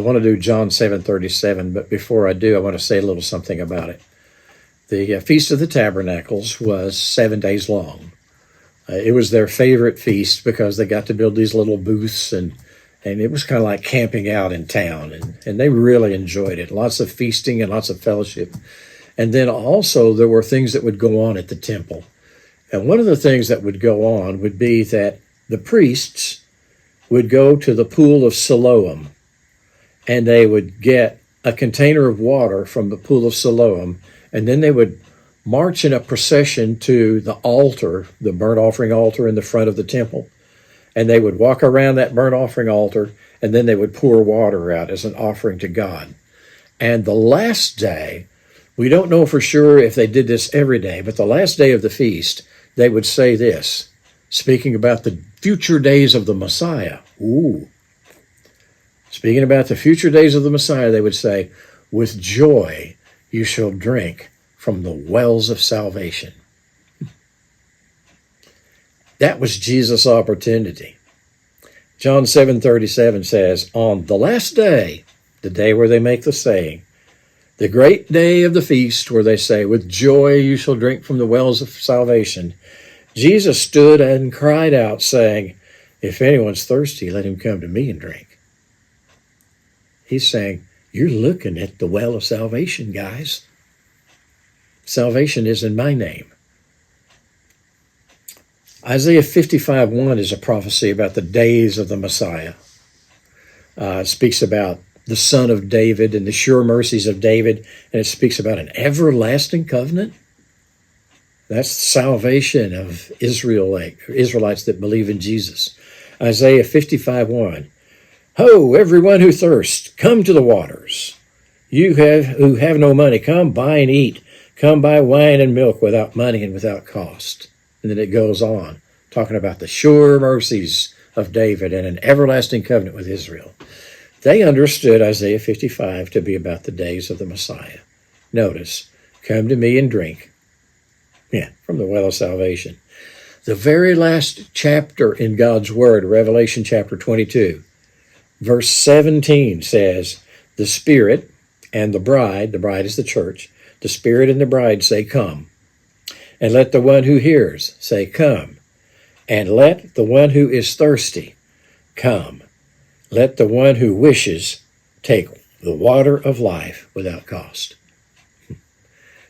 want to do John 7:37, but before I do, I want to say a little something about it. The Feast of the Tabernacles was 7 days long. It was their favorite feast because they got to build these little booths, and it was kind of like camping out in town, and they really enjoyed it. Lots of feasting and lots of fellowship. And then also there were things that would go on at the temple. And one of the things that would go on would be that the priests would go to the pool of Siloam, and they would get a container of water from the pool of Siloam, and then they would march in a procession to the altar, the burnt offering altar in the front of the temple. And they would walk around that burnt offering altar, and then they would pour water out as an offering to God. And the last day, we don't know for sure if they did this every day, but the last day of the feast, they would say this, speaking about the future days of the Messiah. Speaking about the future days of the Messiah, they would say, with joy you shall drink from the wells of salvation. That was Jesus' opportunity. John 7:37 says, on the last day, the day where they make the saying, the great day of the feast where they say, with joy you shall drink from the wells of salvation, Jesus stood and cried out, saying, if anyone's thirsty, let him come to me and drink. He's saying, you're looking at the well of salvation, guys. Salvation is in my name. Isaiah 55:1 is a prophecy about the days of the Messiah. It speaks about the Son of David and the sure mercies of David, and it speaks about an everlasting covenant. That's the salvation of Israelites that believe in Jesus. Isaiah 55:1. Ho, everyone who thirsts, come to the waters. You who have no money, come buy and eat. Come buy wine and milk without money and without cost. And then it goes on, talking about the sure mercies of David and an everlasting covenant with Israel. They understood Isaiah 55 to be about the days of the Messiah. Notice, come to me and drink. From the well of salvation. The very last chapter in God's Word, Revelation chapter 22, verse 17 says, the Spirit and the bride is the church, the Spirit and the bride say, come. And let the one who hears say, come. And let the one who is thirsty come. Let the one who wishes take the water of life without cost.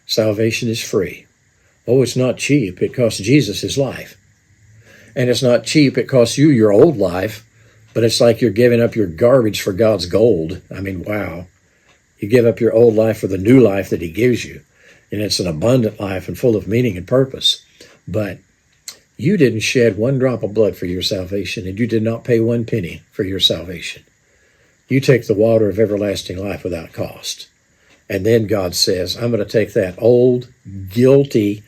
Salvation is free. Oh, it's not cheap. It costs Jesus his life. And it's not cheap. It costs you your old life, but it's like you're giving up your garbage for God's gold. I mean, wow. You give up your old life for the new life that he gives you. And it's an abundant life and full of meaning and purpose. But you didn't shed one drop of blood for your salvation, and you did not pay 1 penny for your salvation. You take the water of everlasting life without cost. And then God says, I'm going to take that old, guilty,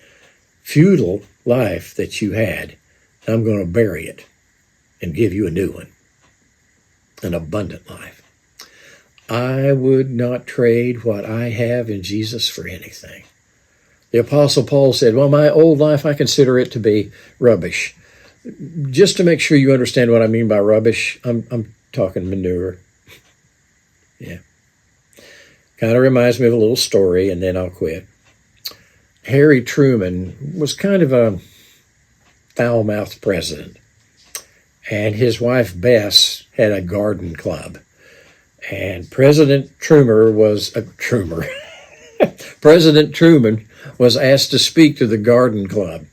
futile life that you had, and I'm going to bury it and give you a new one, an abundant life. I would not trade what I have in Jesus for anything. The Apostle Paul said, well, my old life, I consider it to be rubbish. Just to make sure you understand what I mean by rubbish, I'm talking manure. Yeah. Kind of reminds me of a little story, and then I'll quit. Harry Truman was kind of a foul-mouthed president, and his wife Bess had a garden club. And President Truman was asked to speak to the garden club,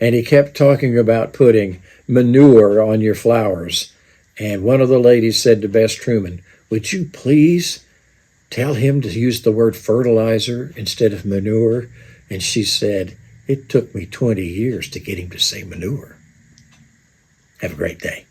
and he kept talking about putting manure on your flowers. And one of the ladies said to Bess Truman, would you please tell him to use the word fertilizer instead of manure? And she said, it took me 20 years to get him to say manure. Have a great day.